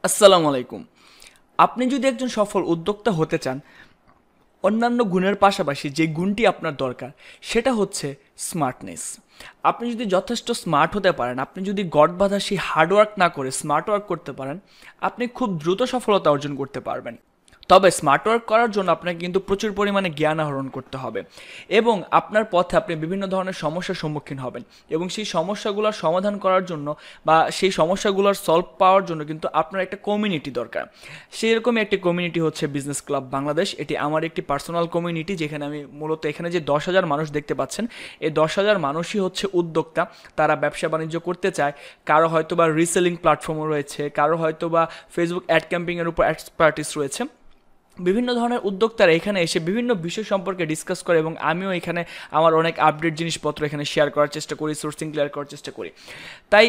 আসসালামু আলাইকুম। আপনি যদি একজন সফল উদ্যোক্তা হতে চান, অন্যান্য গুণের পাশাপাশি যে গুণটি আপনার দরকার সেটা হচ্ছে স্মার্টনেস। আপনি যদি যথেষ্ট স্মার্ট হতে পারেন, আপনি যদি গড বাঁধা সেই হার্ডওয়ার্ক না করে স্মার্ট ওয়ার্ক করতে পারেন, আপনি খুব দ্রুত সফলতা অর্জন করতে পারবেন। তবে স্মার্ট ওয়ার্ক করার জন্য আপনাকে কিন্তু প্রচুর পরিমাণে জ্ঞান আহরণ করতে হবে এবং আপনার পথে আপনি বিভিন্ন ধরনের সমস্যার সম্মুখীন হবেন এবং সেই সমস্যাগুলোর সমাধান করার জন্য বা সেই সমস্যাগুলোর সলভ পাওয়ার জন্য কিন্তু আপনার একটা কমিউনিটি দরকার। সেই রকমই একটি কমিউনিটি হচ্ছে বিজনেস ক্লাব বাংলাদেশ। এটি আমার একটি পার্সোনাল কমিউনিটি, যেখানে আমি মূলত এখানে যে 10,000 মানুষ দেখতে পাচ্ছেন, এই 10,000 মানুষই হচ্ছে উদ্যোক্তা। তারা ব্যবসা বাণিজ্য করতে চায়। কারো হয়তো বা রিসেলিং প্ল্যাটফর্মও রয়েছে, কারো হয়তো বা ফেসবুক অ্যাড ক্যাম্পিংয়ের উপর এক্সপার্টিস রয়েছে। বিভিন্ন ধরনের উদ্যোক্তারা এখানে এসে বিভিন্ন বিষয় সম্পর্কে ডিসকাস করে এবং আমিও এখানে আমার অনেক আপডেট জিনিসপত্র এখানে শেয়ার করার চেষ্টা করি, সোর্সিং ক্লিয়ার করার চেষ্টা করি। তাই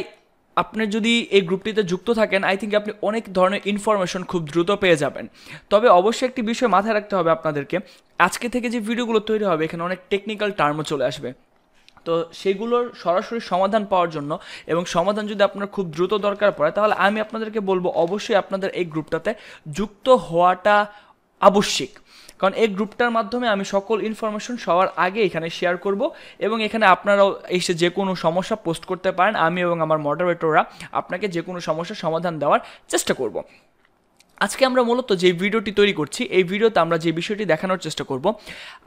আপনি যদি এই গ্রুপটিতে যুক্ত থাকেন, আই থিঙ্ক আপনি অনেক ধরনের ইনফরমেশন খুব দ্রুত পেয়ে যাবেন। তবে অবশ্যই একটি বিষয় মাথায় রাখতে হবে আপনাদেরকে, আজকে থেকে যে ভিডিওগুলো তৈরি হবে এখানে অনেক টেকনিক্যাল টার্মও চলে আসবে। তো সেগুলোর সরাসরি সমাধান পাওয়ার জন্য এবং সমাধান যদি আপনার খুব দ্রুত দরকার পড়ে, তাহলে আমি আপনাদেরকে বলবো অবশ্যই আপনাদের এই গ্রুপটাতে যুক্ত হওয়াটা আবশ্যিক। কারণ এই গ্রুপটার মাধ্যমে আমি সকল ইনফরমেশন সবার আগে এখানে শেয়ার করব এবং এখানে আপনারাও এসে যে কোনো সমস্যা পোস্ট করতে পারেন। আমি এবং আমার মডারেটররা আপনাকে যে কোনো সমস্যার সমাধান দেওয়ার চেষ্টা করব। আজকে আমরা মূলত যে ভিডিওটি তৈরি করছি, এই ভিডিওতে আমরা যে বিষয়টি দেখানোর চেষ্টা করব,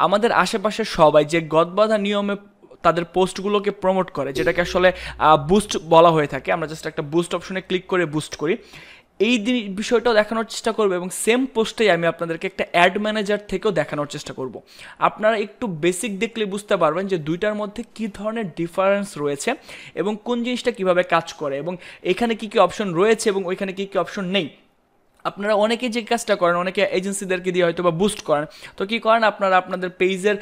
আমাদের আশেপাশের সবাই যে গদবাঁধা নিয়মে তাদের পোস্টগুলোকে প্রমোট করে, যেটাকে আসলে বুস্ট বলা হয়ে থাকে। আমরা জাস্ট একটা বুস্ট অপশনে ক্লিক করে বুস্ট করি, এই বিষয়টাও দেখানোর চেষ্টা করবো এবং সেম পোস্টেই আমি আপনাদেরকে একটা অ্যাড ম্যানেজার থেকেও দেখানোর চেষ্টা করব। আপনারা একটু বেসিক দেখলে বুঝতে পারবেন যে দুইটার মধ্যে কী ধরনের ডিফারেন্স রয়েছে এবং কোন জিনিসটা কিভাবে কাজ করে এবং এখানে কী কী অপশন রয়েছে এবং ওইখানে কী কী অপশন নেই। আপনারা অনেকেই যে কাজটা করেন, অনেকে এজেন্সিদেরকে দিয়ে হয়তো বা বুস্ট করেন। তো কী করেন, আপনারা আপনাদের পেজের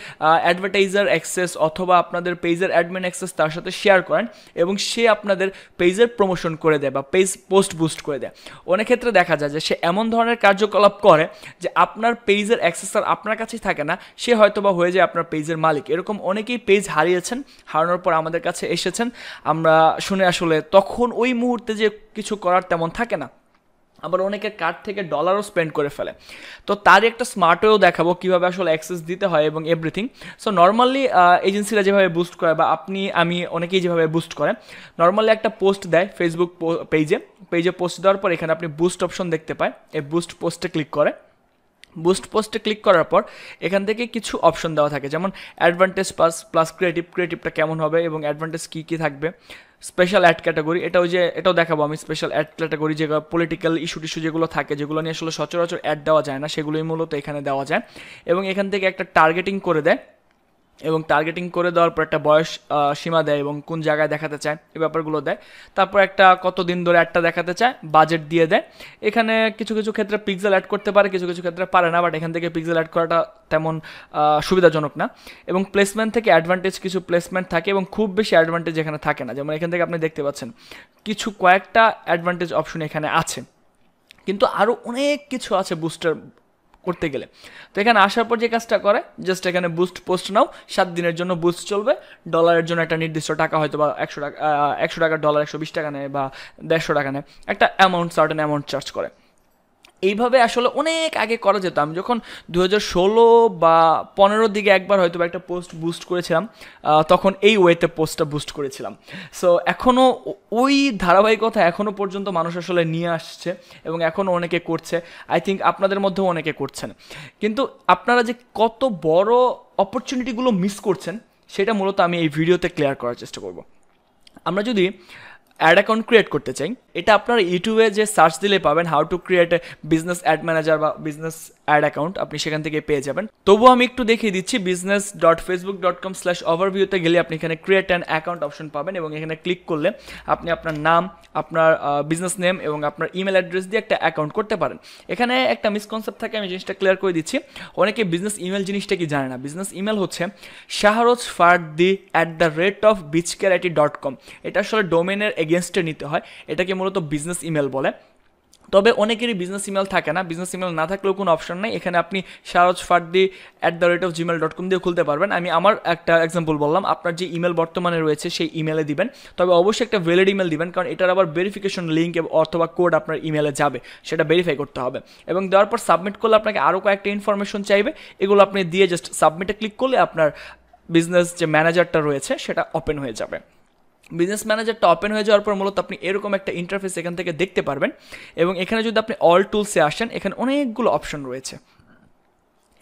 অ্যাডভার্টাইজার অ্যাক্সেস অথবা আপনাদের পেজের অ্যাডমিন অ্যাক্সেস তার সাথে শেয়ার করেন এবং সে আপনাদের পেজের প্রমোশন করে দেয় বা পেজ পোস্ট বুস্ট করে দেয়। অনেক ক্ষেত্রে দেখা যায় যে সে এমন ধরনের কার্যকলাপ করে যে আপনার পেজের অ্যাক্সেস আর আপনার কাছেই থাকে না, সে হয়তো বা হয়ে যায় আপনার পেজের মালিক। এরকম অনেকেই পেজ হারিয়েছেন, হারানোর পর আমাদের কাছে এসেছেন। আমরা শুনে আসলে তখন ওই মুহূর্তে যে কিছু করার তেমন থাকে না, আবার অনেকের কার্ড থেকে ডলারও স্পেন্ড করে ফেলে। তো তারই একটা স্মার্ট ওয়েও দেখাবো কীভাবে আসলে অ্যাক্সেস দিতে হয় এবং এভরিথিং। সো নর্মালি এজেন্সিরা যেভাবে বুস্ট করে বা আপনি আমি অনেকেই যেভাবে বুস্ট করে, নর্মালি একটা পোস্ট দেয় ফেসবুক পেজে পোস্ট দেওয়ার পর এখানে আপনি বুস্ট অপশন দেখতে পায়। এই বুস্ট পোস্টে ক্লিক করে, বুস্ট পোস্টে ক্লিক করার পর এখান থেকে কিছু অপশন দেওয়া থাকে, যেমন অ্যাডভান্টেজ প্লাস ক্রিয়েটিভটা কেমন হবে এবং অ্যাডভান্টেজ কী কী থাকবে। স্পেশাল অ্যাড ক্যাটাগরি, এটাও দেখাবো আমি। স্পেশাল অ্যাড ক্যাটাগরি যেগুলো পলিটিক্যাল ইস্যু যেগুলো থাকে, যেগুলো নিয়ে আসলে সচরাচর অ্যাড দেওয়া যায় না, সেগুলোই মূলত এখানে দেওয়া যায় এবং এখান থেকে একটা টার্গেটিং করে দেয় এবং টার্গেটিং করে দেওয়ার পর একটা বয়স সীমা দেয় এবং কোন জায়গায় দেখাতে চায় এই ব্যাপারগুলো দেয়। তারপর একটা কতদিন ধরে একটা দেখাতে চায়, বাজেট দিয়ে দেয়। এখানে কিছু কিছু ক্ষেত্রে পিক্সেল অ্যাড করতে পারে, কিছু কিছু ক্ষেত্রে পারে না, বাট এখান থেকে পিক্সেল অ্যাড করাটা তেমন সুবিধাজনক না। এবং প্লেসমেন্ট থেকে অ্যাডভান্টেজ কিছু প্লেসমেন্ট থাকে এবং খুব বেশি অ্যাডভান্টেজ এখানে থাকে না। যেমন এখান থেকে আপনি দেখতে পাচ্ছেন কয়েকটা অ্যাডভান্টেজ অপশন এখানে আছে, কিন্তু আরও অনেক কিছু আছে বুস্টার করতে গেলে। তো এখানে আসার পর যে কাজটা করে, জাস্ট এখানে বুস্ট পোস্ট নাও, 7 দিনের জন্য বুস্ট চলবে। ডলারের জন্য একটা নির্দিষ্ট টাকা, হয়তো বা 100 টাকা ডলার 120 টাকা নেয় বা 150 টাকা নেয়, একটা সার্টেন অ্যামাউন্ট চার্জ করে। এইভাবে আসলে অনেক আগে করা যেত। আমি যখন 2016 বা 15 দিকে একবার হয়তো একটা পোস্ট বুস্ট করেছিলাম, তখন এই ওয়েতে পোস্টটা বুস্ট করেছিলাম। সো এখনও ওই ধারাবাহিকতা এখনও পর্যন্ত মানুষ আসলে নিয়ে আসছে এবং এখনও অনেকে করছে। আই থিঙ্ক আপনাদের মধ্যেও অনেকে করছেন। কিন্তু আপনারা যে কত বড় অপরচুনিটিগুলো মিস করছেন সেটা মূলত আমি এই ভিডিওতে ক্লিয়ার করার চেষ্টা করব। আমরা যদি অ্যাড অ্যাকাউন্ট ক্রিয়েট করতে চাই, এটা আপনারা ইউটিউবে যে সার্চ দিলে পাবেন, how to create a business add manager বা বিজনেস অ্যাড অ্যাকাউন্ট, আপনি সেখান থেকে পেয়ে যাবেন। তবুও আমি একটু দেখিয়ে দিচ্ছি। business.facebook.com/overview-তে গেলে আপনি এখানে ক্রিয়েট অ্যান অ্যাকাউন্ট অপশন পাবেন এবং এখানে ক্লিক করলে আপনি আপনার নাম, আপনার বিজনেস নেম এবং আপনার ইমেল অ্যাড্রেস দিয়ে একটা অ্যাকাউন্ট করতে পারেন। এখানে একটা মিসকনসেপ্ট থাকে, আমি জিনিসটা ক্লিয়ার করে দিচ্ছি। অনেকে বিজনেস ইমেল জিনিসটা কি জানে না। বিজনেস ইমেল হচ্ছে shahrozfardi@bichkarati.com। এটা আসলে ডোমেনের এগেনস্টে নিতে হয়, এটাকে মূলত বিজনেস ইমেল বলে। তবে অনেকেরই বিজনেস ইমেল থাকে না, বিজনেস ইমেল না থাকলেও কোনো অপশন নেই, এখানে আপনি sarojfardi@gmail.com দিয়ে খুলতে পারবেন। আমি আমার একটা এক্সাম্পল বললাম, আপনার যে ইমেল বর্তমানে রয়েছে সেই ইমেলে দিবেন, তবে অবশ্যই একটা ভ্যালিড ইমেল দিবেন, কারণ এটার আবার ভেরিফিকেশন লিঙ্ক অথবা কোড আপনার ইমেলে যাবে, সেটা ভেরিফাই করতে হবে। এবং দেওয়ার পর সাবমিট করলে আপনাকে আরও কয়েকটা ইনফরমেশন চাইবে, এগুলো আপনি দিয়ে জাস্ট সাবমিটে ক্লিক করলে আপনার বিজনেস যে ম্যানেজারটা রয়েছে সেটা ওপেন হয়ে যাবে। বিজনেস ম্যানেজারটা ওপেন হয়ে যাওয়ার পর মূলত আপনি এরকম একটা ইন্টারফেস এখান থেকে দেখতে পারবেন। এবং এখানে যদি আপনি অল টুলসে আসেন, এখানে অনেকগুলো অপশন রয়েছে।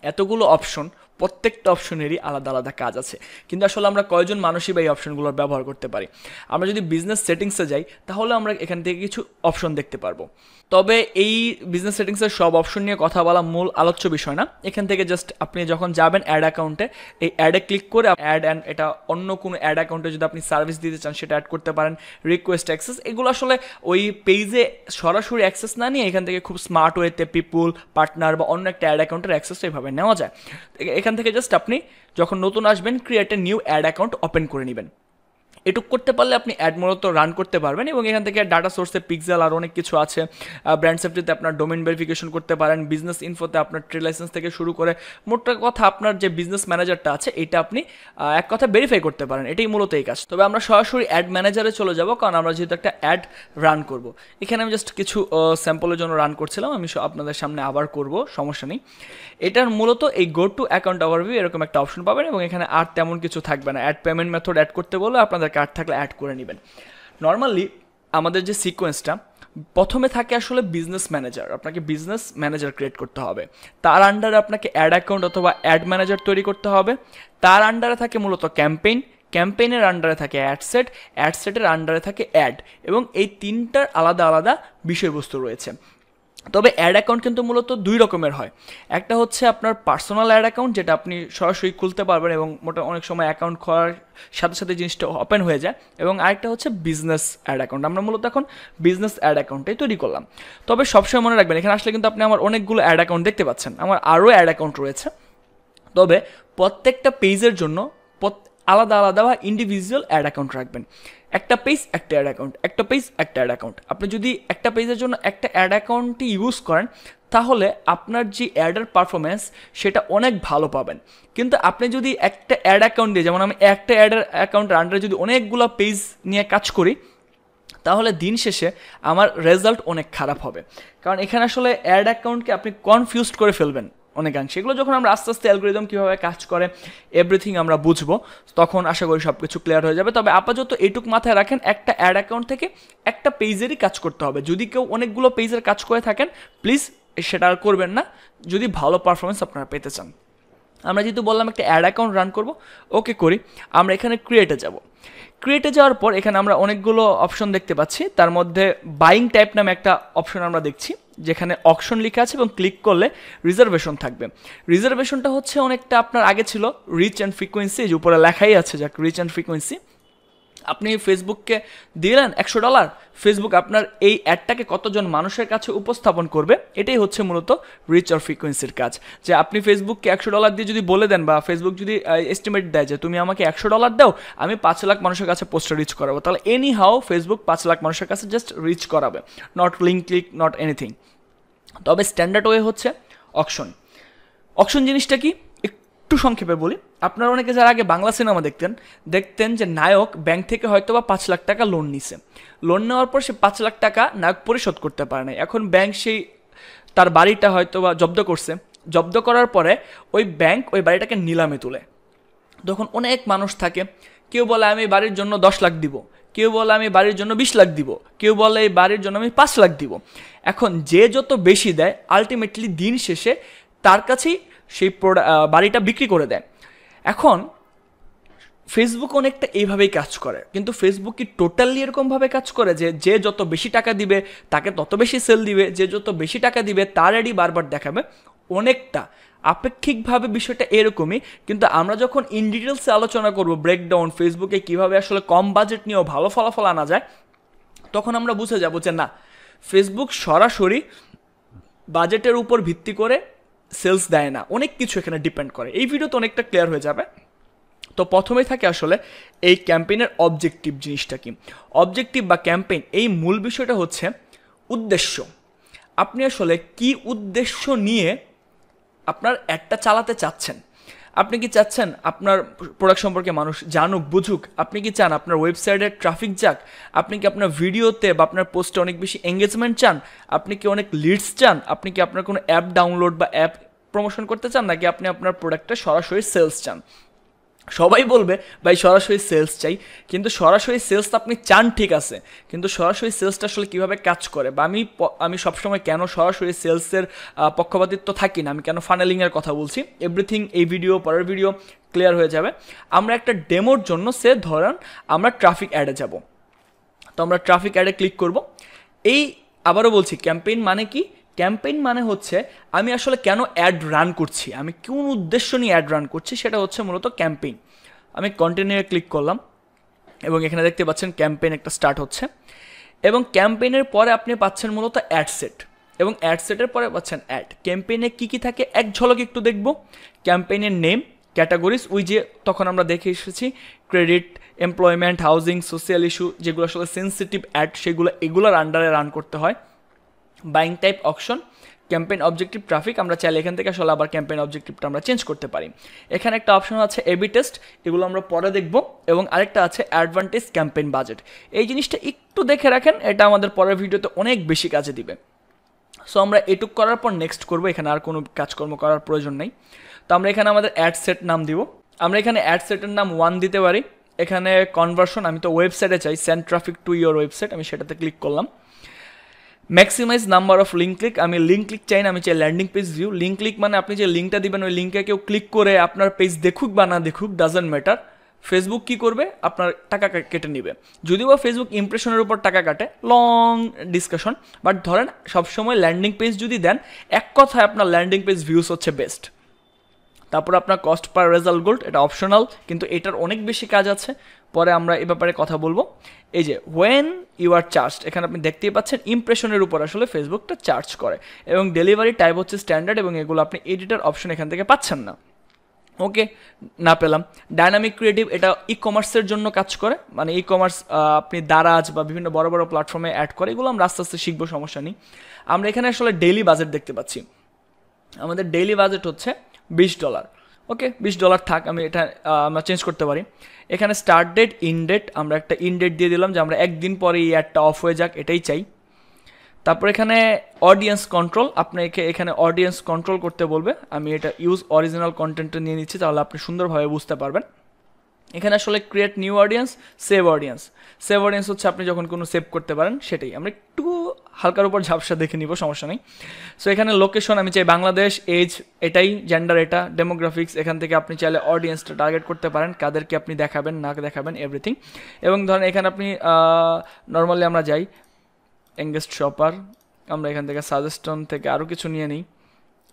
এতগুলো অপশন, প্রত্যেকটা অপশনেরই আলাদা আলাদা কাজ আছে, কিন্তু আসলে আমরা কয়জন মানুষই বা এই অপশনগুলোর ব্যবহার করতে পারি। আমরা যদি বিজনেস সেটিংসে যাই তাহলে আমরা এখান থেকে কিছু অপশন দেখতে পারবো। তবে এই বিজনেস সেটিংসের সব অপশন নিয়ে কথা বলা মূল আলোচ্য বিষয় না। এখান থেকে জাস্ট আপনি যখন যাবেন অ্যাড অ্যাকাউন্টে, এই অ্যাডে ক্লিক করে অ্যাড অ্যান্ড এটা অন্য কোনো অ্যাড অ্যাকাউন্টে যদি আপনি সার্ভিস দিতে চান সেটা অ্যাড করতে পারেন। রিকোয়েস্ট অ্যাক্সেস, এগুলো আসলে ওই পেজে সরাসরি অ্যাক্সেস না নিয়ে এখান থেকে খুব স্মার্ট ওয়েতে পিপুল, পার্টনার বা অন্য একটা অ্যাড অ্যাকাউন্টের অ্যাক্সেসটা এইভাবে নেওয়া যায়। এখান থেকে জাস্ট আপনি যখন নতুন আসবেন create a new ad account open করে নেবেন। এটুক করতে পারলে আপনি অ্যাড মূলত রান করতে পারবেন। এবং এখান থেকে ডাটা সোর্সে পিক্সেল আর অনেক কিছু আছে, ব্র্যান্ড সেফটিতে আপনার ডোমেইন ভেরিফিকেশন করতে পারেন, বিজনেস ইনফোতে আপনার ট্রেড লাইসেন্স থেকে শুরু করে মোটা কথা আপনার যে বিজনেস ম্যানেজারটা আছে এটা আপনি এক কথা ভেরিফাই করতে পারেন। এটাই মূলত এই কাজ। তবে আমরা সরাসরি অ্যাড ম্যানেজারে চলে যাব, কারণ আমরা যেহেতু একটা অ্যাড রান করব। এখানে আমি জাস্ট কিছু স্যাম্পলের জন্য রান করছিলাম, আমি আপনাদের সামনে আবার করব, সমস্যা নেই। এটার মূলত এই গো টু অ্যাকাউন্ট ওভারভিউ এরকম একটা অপশন পাবেন, এবং এখানে আর তেমন কিছু থাকবে না। অ্যাড পেমেন্ট মেথড অ্যাড করতে বলে আপনাদের কার্ড থাকলে অ্যাড করে নেবেন। নর্মালি আমাদের যে সিকোয়েন্সটা প্রথমে থাকে আসলে বিজনেস ম্যানেজার, আপনাকে বিজনেস ম্যানেজার ক্রিয়েট করতে হবে, তার আন্ডারে আপনাকে অ্যাড অ্যাকাউন্ট অথবা অ্যাড ম্যানেজার তৈরি করতে হবে, তার আন্ডারে থাকে মূলত ক্যাম্পেইন, ক্যাম্পেইনের আন্ডারে থাকে অ্যাডসেট, অ্যাডসেটের আন্ডারে থাকে অ্যাড, এবং এই তিনটার আলাদা আলাদা বিষয়বস্তু রয়েছে। তবে অ্যাড অ্যাকাউন্ট কিন্তু মূলত দুই রকমের হয়। একটা হচ্ছে আপনার পার্সোনাল অ্যাড অ্যাকাউন্ট, যেটা আপনি সরাসরি খুলতে পারবেন এবং অনেক সময় অ্যাকাউন্ট খোলার সাথে সাথে জিনিসটা ওপেন হয়ে যায়। এবং আরেকটা হচ্ছে বিজনেস অ্যাড অ্যাকাউন্ট। আমরা মূলত এখন বিজনেস অ্যাড অ্যাকাউন্টটাই তৈরি করলাম। তবে সবসময় মনে রাখবেন, এখানে আসলে কিন্তু আপনি আমার অনেকগুলো অ্যাড অ্যাকাউন্ট দেখতে পাচ্ছেন, আমার আরও অ্যাড অ্যাকাউন্ট রয়েছে। তবে প্রত্যেকটা পেজের জন্য আলাদা আলাদা বা ইন্ডিভিজুয়াল অ্যাড অ্যাকাউন্ট রাখবেন। একটা পেজ একটা অ্যাড অ্যাকাউন্ট, একটা পেজ একটা অ্যাড অ্যাকাউন্ট। আপনি যদি একটা পেজের জন্য একটা অ্যাড অ্যাকাউন্টটি ইউজ করেন তাহলে আপনার যে অ্যাডের পারফরমেন্স সেটা অনেক ভালো পাবেন। কিন্তু আপনি যদি একটা অ্যাড অ্যাকাউন্ট দিয়ে, যেমন আমি একটা অ্যাডের অ্যাকাউন্টের আন্ডারে যদি অনেকগুলো পেজ নিয়ে কাজ করি, তাহলে দিন শেষে আমার রেজাল্ট অনেক খারাপ হবে। কারণ এখানে আসলে অ্যাড অ্যাকাউন্টকে আপনি কনফিউজড করে ফেলবেন অনেকাংশে। এগুলো যখন আমরা আস্তে আস্তে অ্যালগরিদম কীভাবে কাজ করে এভরিথিং আমরা বুঝবো, তখন আশা করি সব কিছু ক্লিয়ার হয়ে যাবে। তবে আপাতত এইটুক মাথায় রাখেন, একটা অ্যাড অ্যাকাউন্ট থেকে একটা পেজেরই কাজ করতে হবে। যদি কেউ অনেকগুলো পেজের কাজ করে থাকেন প্লিজ সেটা আর করবেন না, যদি ভালো পারফরমেন্স আপনারা পেতে চান। আমরা যেহেতু বললাম একটা অ্যাড অ্যাকাউন্ট রান করব, ওকে করি। আমরা এখানে ক্রিয়েটে যাব। ক্রিয়েটে যাওয়ার পর এখানে আমরা অনেকগুলো অপশন দেখতে পাচ্ছি, তার মধ্যে বাইং টাইপ নামে একটা অপশন আমরা দেখছি, যেখানে অকশন লেখা আছে এবং ক্লিক করলে রিজার্ভেশন থাকবে। রিজার্ভেশনটা হচ্ছে অনেকটা আপনার আগে ছিল রিচ অ্যান্ড ফ্রিকোয়েন্সি, যে উপরে লেখাই আছে যাক রিচ অ্যান্ড ফ্রিকোয়েন্সি। আপনি ফেসবুককে দিলেন $100, ফেসবুক আপনার এই অ্যাডটাকে কতজন মানুষের কাছে উপস্থাপন করবে, এটাই হচ্ছে মূলত রিচ আর ফ্রিকোয়েন্সির কাজ। যে আপনি ফেসবুককে $100 দিয়ে যদি বলে দেন, বা ফেসবুক যদি এস্টিমেট দেয় যে তুমি আমাকে $100 দাও, আমি 5 লাখ মানুষের কাছে পোস্টটা রিচ করাবো, তাহলে এনি হাও ফেসবুক 5 লাখ মানুষের কাছে জাস্ট রিচ করাবে, not link click, not anything. তবে স্ট্যান্ডার্ড ওয়ে হচ্ছে অকশন। অকশন জিনিসটা কি একটু সংক্ষেপে বলি। আপনারা অনেকে যারা আগে বাংলা সিনেমা দেখতেন যে নায়ক ব্যাংক থেকে হয়তো বা 5 লাখ টাকা লোন নিছে, লোন নেওয়ার পর সে 5 লাখ টাকা নায়ক পরিশোধ করতে পারে না। এখন ব্যাংক সেই তার বাড়িটা হয়তো বা জব্দ করছে, জব্দ করার পরে ওই ব্যাংক ওই বাড়িটাকে নিলামে তুলে। তখন অনেক মানুষ থাকে, কেউ বলে আমি বাড়ির জন্য 10 লাখ দিব, কেউ বলে আমি বাড়ির জন্য 20 লাখ দিব, কেউ বলে এই বাড়ির জন্য আমি 5 লাখ দিব। এখন যে যত বেশি দেয় আলটিমেটলি দিন শেষে তার কাছেই সেই বাড়িটা বিক্রি করে দেয়। এখন ফেসবুক অনেকটা এইভাবেই কাজ করে, কিন্তু ফেসবুক কি টোটালি এরকমভাবে কাজ করে যে যে যত বেশি টাকা দিবে তাকে তত বেশি সেল দিবে, যে যত বেশি টাকা দিবে তার অ্যাডই বারবার দেখাবে? অনেকটা আপেক্ষিকভাবে বিষয়টা এরকমই। কিন্তু আমরা যখন ইন ডিটেলসে আলোচনা করব ব্রেকডাউন ফেসবুকে কীভাবে আসলে কম বাজেট নিয়েও ভালো ফলাফল আনা যায়, তখন আমরা বুঝে যাব যে না, ফেসবুক সরাসরি বাজেটের উপর ভিত্তি করে সেলস দেয় না, অনেক কিছু এখানে ডিপেন্ড করে। এই ভিডিওতে অনেকটা ক্লিয়ার হয়ে যাবে। তো প্রথমেই থাকে আসলে এই ক্যাম্পেইনের অবজেক্টিভ জিনিসটা কি। অবজেক্টিভ বা ক্যাম্পেইন এই মূল বিষয়টা হচ্ছে উদ্দেশ্য। আপনি আসলে কি উদ্দেশ্য নিয়ে আপনার অ্যাডটা চালাতে চাচ্ছেন। আপনি কি চাচ্ছেন আপনার প্রোডাক্ট সম্পর্কে মানুষ জানুক বুঝুক? আপনি কি চান আপনার ওয়েবসাইটে ট্রাফিক যাক? আপনি কি আপনার ভিডিওতে বা আপনার পোস্টে অনেক বেশি এঙ্গেজমেন্ট চান? আপনি কি অনেক লিডস চান? আপনি কি আপনার কোনো অ্যাপ ডাউনলোড বা অ্যাপ প্রমোশন করতে চান, নাকি আপনি আপনার প্রোডাক্টে সরাসরি সেলস চান? সবাই বলবে ভাই সরাসরি সেলস চাই, কিন্তু সরাসরি সেলস তো আপনি চান ঠিক আছে, কিন্তু সরাসরি সেলসটা আসলে কীভাবে কাজ করে, বা আমি সবসময় কেন সরাসরি সেলসের পক্ষপাতিত্ব থাকি না, আমি কেন ফানেলিংয়ের কথা বলছি, এভরিথিং এই ভিডিও পরের ভিডিও ক্লিয়ার হয়ে যাবে। আমরা একটা ডেমোর জন্য ধরেন আমরা ট্রাফিক অ্যাডে যাব, তো আমরা ট্রাফিক অ্যাডে ক্লিক করব। এই আবারও বলছি, ক্যাম্পেইন মানে কি? ক্যাম্পেইন মানে হচ্ছে আমি আসলে কেন অ্যাড রান করছি, আমি কোন উদ্দেশ্য নিয়ে অ্যাড রান করছি, সেটা হচ্ছে মূলত ক্যাম্পেইন। আমি কন্টিনিউ ক্লিক করলাম এবং এখানে দেখতে পাচ্ছেন ক্যাম্পেইন একটা স্টার্ট হচ্ছে, এবং ক্যাম্পেইনের পরে আপনি পাচ্ছেন মূলত অ্যাড সেট, এবং অ্যাড সেটের পরে পাচ্ছেন অ্যাড। ক্যাম্পেইনে কী কী থাকে এক ঝলক একটু দেখব। ক্যাম্পেইনের নেম, ক্যাটাগরিজ, ওই যে তখন আমরা দেখে এসেছি credit, employment, housing, social issue, যেগুলো আসলে সেন্সিটিভ অ্যাড এগুলোর আন্ডারে রান করতে হয়। Buying type, auction, campaign objective, traffic. আমরা চাইলে এখান থেকে আসলে আবার ক্যাম্পেইন অবজেক্টিভটা আমরা চেঞ্জ করতে পারি। এখানে একটা অপশন আছে এবি টেস্ট, এগুলো আমরা পরে দেখব, এবং আরেকটা আছে অ্যাডভান্টেজ ক্যাম্পেইন বাজেট। এই জিনিসটা একটু দেখে রাখেন, এটা আমাদের পরের ভিডিওতে অনেক বেশি কাজে দিবে। সো আমরা এটুক করার পর নেক্সট করব, এখানে আর কোনো কাজকর্ম করার প্রয়োজন নেই। তো আমরা এখানে আমাদের অ্যাড সেট নাম দিব, আমরা এখানে অ্যাড সেটের নাম 1 দিতে পারি। এখানে কনভার্সন, আমি তো ওয়েবসাইটে চাই, send traffic to your website, আমি সেটাতে ক্লিক করলাম। Maximize number of link click, আমি লিঙ্ক ক্লিক চাই না, আমি চাই landing page view. Link click মানে আপনি যে লিঙ্কটা দিবেন ওই লিঙ্কে কেউ ক্লিক করে আপনার পেজ দেখুক বা না দেখুক, ডাজেন্ট ম্যাটার। ফেসবুক কি করবে, আপনার টাকা কেটে নেবে, যদিও বা ফেসবুক ইমপ্রেশনের উপর টাকা কাটে, লং ডিসকাশন। বাট ধরেন সবসময় ল্যান্ডিং পেজ যদি দেন, এক কথায় আপনার ল্যান্ডিং পেজ ভিউস হচ্ছে বেস্ট। তারপর আপনার কস্ট পার রেজাল্ট গোল্ড, এটা অপশনাল, কিন্তু এটার অনেক বেশি কাজ আছে, পরে আমরা এ ব্যাপারে কথা বলবো। এই যে ওয়েন ইউ আর চার্জড, এখানে আপনি দেখতেই পাচ্ছেন ইমপ্রেশনের উপর আসলে ফেসবুকটা চার্জ করে, এবং ডেলিভারি টাইপ হচ্ছে স্ট্যান্ডার্ড, এবং এগুলো আপনি এডিটার অপশন এখান থেকে পাচ্ছেন না। ওকে, না পেলাম। ডাইনামিক ক্রিয়েটিভ, এটা ই কমার্সের জন্য কাজ করে, মানে ই কমার্স আপনি দারাজ বা বিভিন্ন বড় বড় প্ল্যাটফর্মে অ্যাড করে, এগুলো আমরা আস্তে আস্তে শিখবো, সমস্যা নেই। আমরা এখানে আসলে ডেইলি বাজেট দেখতে পাচ্ছি, আমাদের ডেইলি বাজেট হচ্ছে $20। ওকে, $20 থাক, আমি এটা আমরা চেঞ্জ করতে পারি। এখানে স্টার্ট ডেট, ইন ডেট, আমরা একটা ইন ডেট দিয়ে দিলাম, যে আমরা একদিন পরে এই অ্যাডটা অফ হয়ে যাক, এটাই চাই। তারপর এখানে অডিয়েন্স কন্ট্রোল, আপনাকে এখানে অডিয়েন্স কন্ট্রোল করতে বলবে, আমি এটা ইউজ অরিজিনাল কন্টেন্টটা নিয়ে নিচ্ছি, তাহলে আপনি সুন্দরভাবে বুঝতে পারবেন। এখানে আসলে create new audience, save audience. Save audience হচ্ছে আপনি যখন কোনো সেভ করতে পারেন সেটাই, আমরা একটু হালকার উপর ঝাপসা দেখে নিব, সমস্যা নেই। সো এখানে লোকেশন আমি চাই বাংলাদেশ, এজ এটাই, জেন্ডার এটা, ডেমোগ্রাফিক্স, এখান থেকে আপনি চাইলে অডিয়েন্সটা টার্গেট করতে পারেন, কাদেরকে আপনি দেখাবেন না দেখাবেন, এভরিথিং। এবং ধরেন এখানে আপনি নর্মালি আমরা যাই এঙ্গেজড শপার, আমরা এখান থেকে সাজেশন থেকে আরও কিছু নিয়ে নিই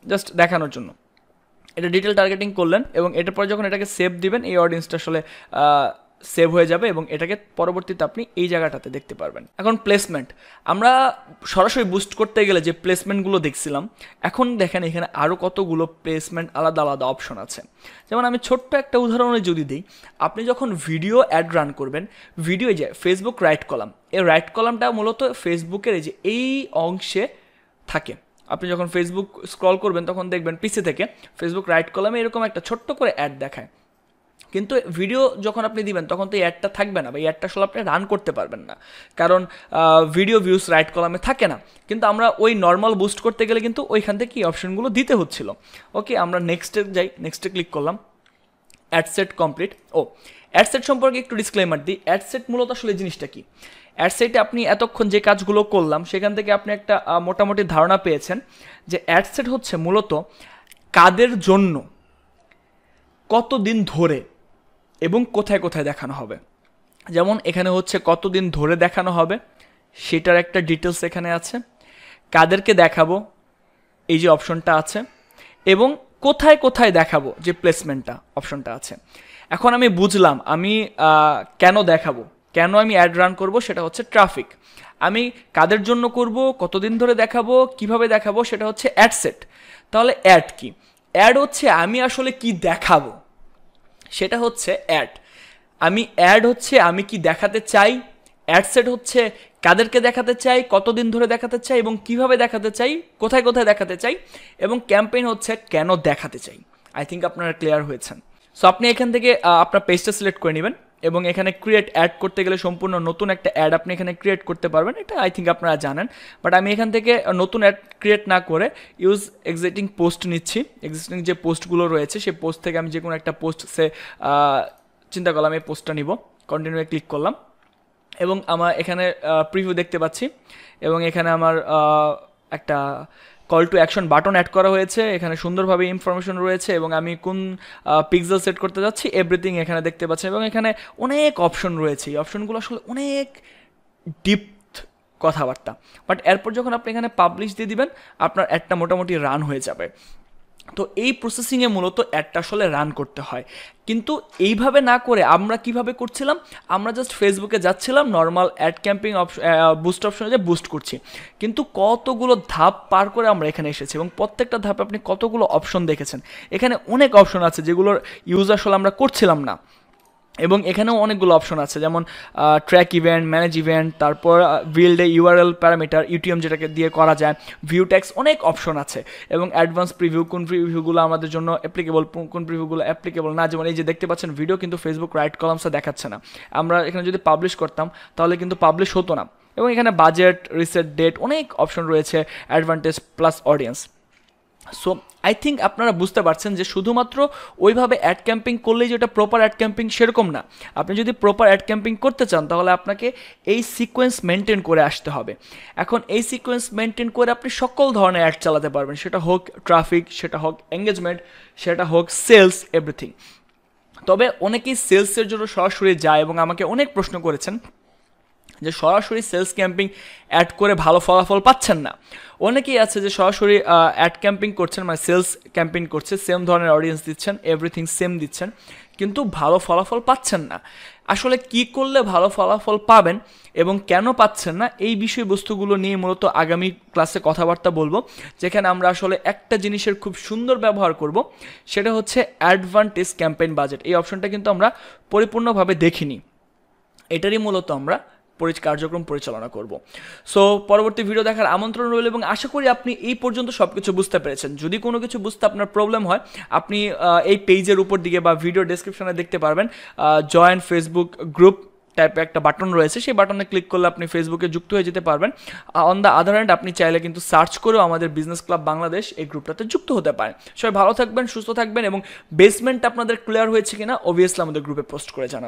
জাস্ট দেখানোর জন্য। এটা ডিটেল টার্গেটিং করলেন, এবং এটার পরে যখন এটাকে সেভ দিবেন, এই অডিয়েন্সটা আসলে সেভ হয়ে যাবে, এবং এটাকে পরবর্তীতে আপনি এই জায়গাটাতে দেখতে পারবেন। এখন প্লেসমেন্ট, আমরা সরাসরি বুস্ট করতে গেলে যে প্লেসমেন্টগুলো দেখছিলাম, এখন দেখেন এখানে আরও কতগুলো প্লেসমেন্ট আলাদা আলাদা অপশন আছে। যেমন আমি ছোট্ট একটা উদাহরণে যদি দিই, আপনি যখন ভিডিও অ্যাড রান করবেন, ভিডিও যে ফেসবুক রাইট কলাম, এই রাইট কলামটা মূলত ফেসবুকের এই অংশে থাকে। আপনি যখন ফেসবুক স্ক্রল করবেন তখন দেখবেন পিছে থেকে ফেসবুক রাইট কলামে এরকম একটা ছোট্ট করে অ্যাড দেখায়, কিন্তু ভিডিও যখন আপনি দিবেন তখন তো এই অ্যাডটা থাকবে না, বা এই অ্যাডটা আসলে আপনি রান করতে পারবেন না, কারণ ভিডিও ভিউস রাইট কলামে থাকে না। কিন্তু আমরা ওই নর্মাল বুস্ট করতে গেলে কিন্তু ওইখান থেকে এই অপশনগুলো দিতে হচ্ছিল। ওকে, আমরা নেক্সটে যাই, নেক্সটে ক্লিক করলাম, অ্যাডসেট কমপ্লিট। অ্যাডসেট সম্পর্কে একটু ডিসক্লেমার দিই, অ্যাডসেট মূলত আসলে জিনিসটা কি। অ্যাডসেটে আপনি এতক্ষণ যে কাজগুলো করলাম সেখান থেকে আপনি একটা মোটামুটি ধারণা পেয়েছেন যে অ্যাডসেট হচ্ছে মূলত কাদের জন্য, কতদিন ধরে এবং কোথায় কোথায় দেখানো হবে। যেমন এখানে হচ্ছে কতদিন ধরে দেখানো হবে সেটার একটা ডিটেলস এখানে আছে, কাদেরকে দেখাবো এই যে অপশনটা আছে, এবং কোথায় কোথায় দেখাবো যে প্লেসমেন্টটা অপশনটা আছে। এখন আমি বুঝলাম আমি কেন দেখাবো, কেন আমি অ্যাড রান করব, সেটা হচ্ছে ট্রাফিক। আমি কাদের জন্য করব, কতদিন ধরে দেখাবো, কিভাবে দেখাবো, সেটা হচ্ছে অ্যাডসেট। তাহলে অ্যাড কি? অ্যাড হচ্ছে আমি আসলে কি দেখাবো, সেটা হচ্ছে অ্যাড। অ্যাড হচ্ছে আমি কি দেখাতে চাই, অ্যাড সেট হচ্ছে কাদেরকে দেখাতে চাই, কতদিন ধরে দেখাতে চাই এবং কিভাবে দেখাতে চাই, কোথায় কোথায় দেখাতে চাই, এবং ক্যাম্পেইন হচ্ছে কেন দেখাতে চাই। আই থিঙ্ক আপনারা ক্লিয়ার হয়েছেন। সো আপনি এখান থেকে আপনার পেজটা সিলেক্ট করে নেবেন এবং এখানে ক্রিয়েট অ্যাড করতে গেলে সম্পূর্ণ নতুন একটা অ্যাড আপনি এখানে ক্রিয়েট করতে পারবেন, এটা আই থিঙ্ক আপনারা জানেন। বাট আমি এখান থেকে নতুন অ্যাড ক্রিয়েট না করে ইউজ এক্সিস্টিং পোস্ট নিচ্ছি। এক্সিস্টিং যে পোস্টগুলো রয়েছে সেই পোস্ট থেকে আমি যে কোনো একটা পোস্ট চিন্তা করলাম এই পোস্টটা নিব, কন্টিনিউয়ে ক্লিক করলাম এবং আমার এখানে প্রিভিউ দেখতে পাচ্ছি এবং এখানে আমার একটা call to action button add করা হয়েছে, এখানে সুন্দরভাবে ইনফরমেশন রয়েছে এবং আমি কোন পিক্সেল সেট করতে যাচ্ছি এভরিথিং এখানে দেখতে পাচ্ছি এবং এখানে অনেক অপশন রয়েছে। এই অপশনগুলো আসলে অনেক ডিপ কথাবার্তা, বাট এরপর যখন আপনি এখানে পাবলিশ দিয়ে দিবেন আপনার অ্যাডটা মোটামুটি রান হয়ে যাবে। তো এই প্রসেসিংয়ে মূলত অ্যাডটা আসলে রান করতে হয়, কিন্তু এইভাবে না করে আমরা কিভাবে করছিলাম, আমরা জাস্ট ফেসবুকে যাচ্ছিলাম, নর্মাল অ্যাড ক্যাম্পিং বুস্ট অপশনে যে বুস্ট করছি, কিন্তু কতগুলো ধাপ পার করে আমরা এখানে এসেছি এবং প্রত্যেকটা ধাপে আপনি কতগুলো অপশন দেখেছেন। এখানে অনেক অপশন আছে যেগুলোর ইউজ আসলে আমরা করছিলাম না এবং এখানেও অনেকগুলো অপশন আছে, যেমন ট্র্যাক ইভেন্ট, ম্যানেজ ইভেন্ট, তারপর build a URL parameter, UTM যেটাকে দিয়ে করা যায়, ভিউ ট্যাক্স, অনেক অপশন আছে এবং অ্যাডভান্স প্রিভিউ, কোন প্রিভিউগুলো আমাদের জন্য অ্যাপ্লিকেবল, কোন প্রিভিউগুলো অ্যাপ্লিকেবল না। যেমন এই যে দেখতে পাচ্ছেন ভিডিও কিন্তু ফেসবুক রাইট কলামসে দেখাচ্ছে না, আমরা এখানে যদি পাবলিশ করতাম তাহলে কিন্তু পাবলিশ হতো না। এবং এখানে বাজেট, রিসেট ডেট, অনেক অপশন রয়েছে, advantage plus audience. So I think আপনারা বুঝতে পারছেন যে শুধুমাত্র ওইভাবে অ্যাড ক্যাম্পিং করলেই যেটা প্রপার অ্যাড ক্যাম্পিং সেরকম না। আপনি যদি প্রপার অ্যাড ক্যাম্পিং করতে চান তাহলে আপনাকে এই সিকোয়েন্স মেনটেন করে আসতে হবে। এখন এই সিকোয়েন্স মেনটেন করে আপনি সকল ধরনের অ্যাড চালাতে পারবেন, সেটা হোক ট্রাফিক, সেটা হোক এঙ্গেজমেন্ট, সেটা হোক সেলস, এভরিথিং। তবে অনেকেই সেলসের জন্য সরাসরি যায় এবং আমাকে অনেক প্রশ্ন করেছেন যে সরাসরি সেলস ক্যাম্পিং অ্যাড করে ভালো ফলাফল পাচ্ছেন না। অনেকেই আছে যে সরাসরি অ্যাড ক্যাম্পিং করছেন, মানে সেলস ক্যাম্পিং করছে, সেম ধরনের অডিয়েন্স দিচ্ছেন, এভরিথিং সেম দিচ্ছেন, কিন্তু ভালো ফলাফল পাচ্ছেন না। আসলে কি করলে ভালো ফলাফল পাবেন এবং কেন পাচ্ছেন না, এই বিষয়বস্তুগুলো নিয়ে মূলত আগামী ক্লাসে কথাবার্তা বলবো, যেখানে আমরা আসলে একটা জিনিসের খুব সুন্দর ব্যবহার করব, সেটা হচ্ছে অ্যাডভান্টেজ ক্যাম্পেইন বাজেট। এই অপশনটা কিন্তু আমরা পরিপূর্ণভাবে দেখিনি, এটারই মূলত আমরা কার্যক্রম পরিচালনা করব। সো পরবর্তী ভিডিও দেখার আমন্ত্রণ রইল এবং আশা করি আপনি এই পর্যন্ত সব কিছু বুঝতে পেরেছেন। যদি কোনো কিছু বুঝতে আপনার প্রবলেম হয়, আপনি এই পেজের উপর দিকে বা ভিডিও ডেসক্রিপশনে দেখতে পারবেন জয়েন ফেসবুক গ্রুপ টাইপের একটা বাটন রয়েছে, সেই বাটনে ক্লিক করলে আপনি ফেসবুকে যুক্ত হয়ে যেতে পারবেন। অন দ্য আদার হ্যান্ড আপনি চাইলে কিন্তু সার্চ করেও আমাদের বিজনেস ক্লাব বাংলাদেশ এই গ্রুপটাতে যুক্ত হতে পারেন। সবাই ভালো থাকবেন, সুস্থ থাকবেন এবং বেসমেন্ট আপনাদের ক্লিয়ার হয়েছে কিনা অবভিয়াসলি আমাদের গ্রুপে পোস্ট করে জানাবেন।